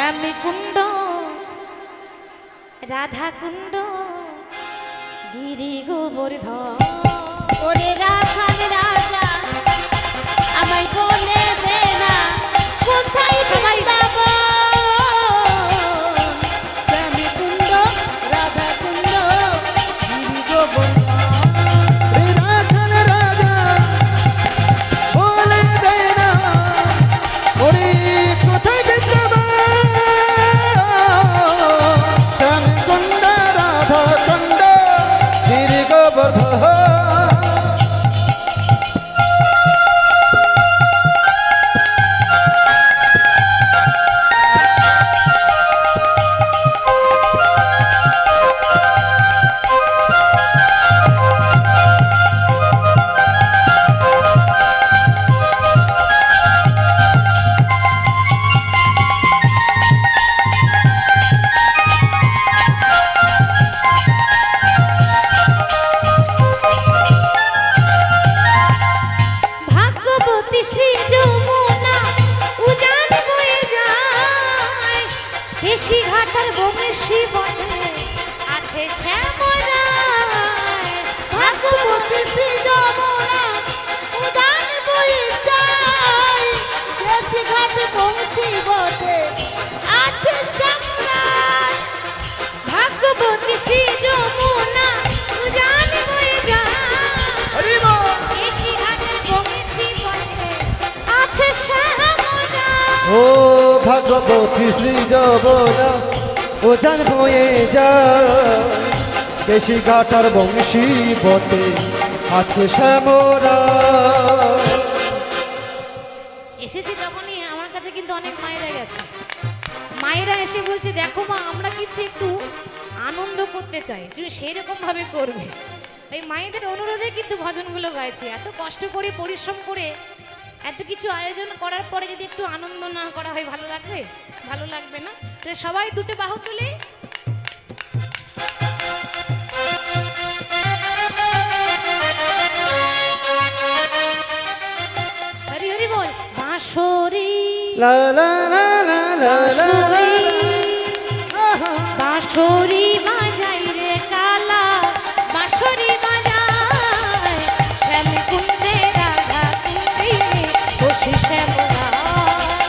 শ্যামী কুণ্ড রাধা কুণ্ড গিরি গোবর্ধন ওরে রাখাল রাজা আমায় বলে দে না কোথায় তোমায় যাব শ্যামী কুণ্ড রাধা কুণ্ড গিরি গোবর্ধন ঘাটার বংশী বনে আছে শ্যামলা ভাগবতী শ্রী যমুনা উদান বয়ে যায় দেশি ঘাট বংশী বনে আছে শ্যামলা ভাগবতী শ্রী যমুনা উদান বয়ে যায় দেশি ঘাটের বংশী বনে আছে শ্যামলা ও ভাগবতী শ্রী যমুনা উজান বয়ে যায় দেশি ঘাটার বংশী বটে আছে শ্যামরা। এসেছি তখনই আমার কাছে কিন্তু অনেক মায়েরা গেছে, মায়েরা এসে বলছে দেখো মা আমরা কিন্তু একটু আনন্দ করতে চাই, তুমি সেই রকম ভাবে করবে। এই মায়েদের অনুরোধে কিন্তু ভজনগুলো গাইছে। এত কষ্ট করে পরিশ্রম করে এত কিছু আয়োজন করার পরে যদি একটু আনন্দ না করা হয় ভালো লাগবে? ভালো লাগবে না। তো সবাই দুটো বাহু তুলে হরি হরি বল। বাঁশরি লা লা লা লা লা লা বাঁশরি বাজাই রে কালা বাঁশরি বাজায় শ্যামী কুণ্ডে রাধা কুণ্ডে বসে শ্যামলা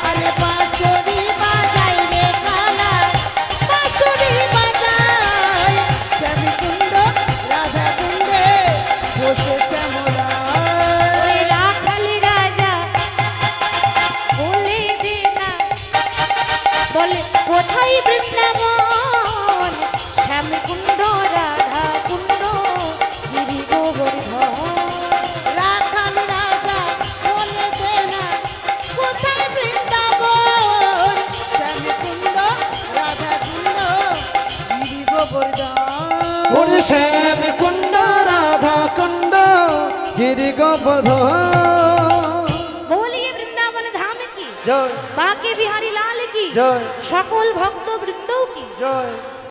আরে বাঁশরি বাজাই রে কালা বাঁশরি বাজায় শ্যামী কুণ্ড রাধা কুণ্ডে বসে শ্যামলা ওই রাখাল রাজা বলে দে না বলে কোথায় বৃন্দাবন শ্যামী কুণ্ড রাধা কুণ্ড গিরি গোবর্ধন রাখাল রাজা বলে দে না কোথায় বৃন্দাবন শ্যামী কুণ্ড রাধা কুণ্ড গিরি গোবর্ধন ওরে শ্যামী কুণ্ড রাধা কুণ্ড গিরি গোবর্ধন। বলিয়ে বৃন্দাবন ধাম কি জয় বাঁকে বিহারী লাল কি জয় সকল ভক্ত বৃন্দও কি জয়।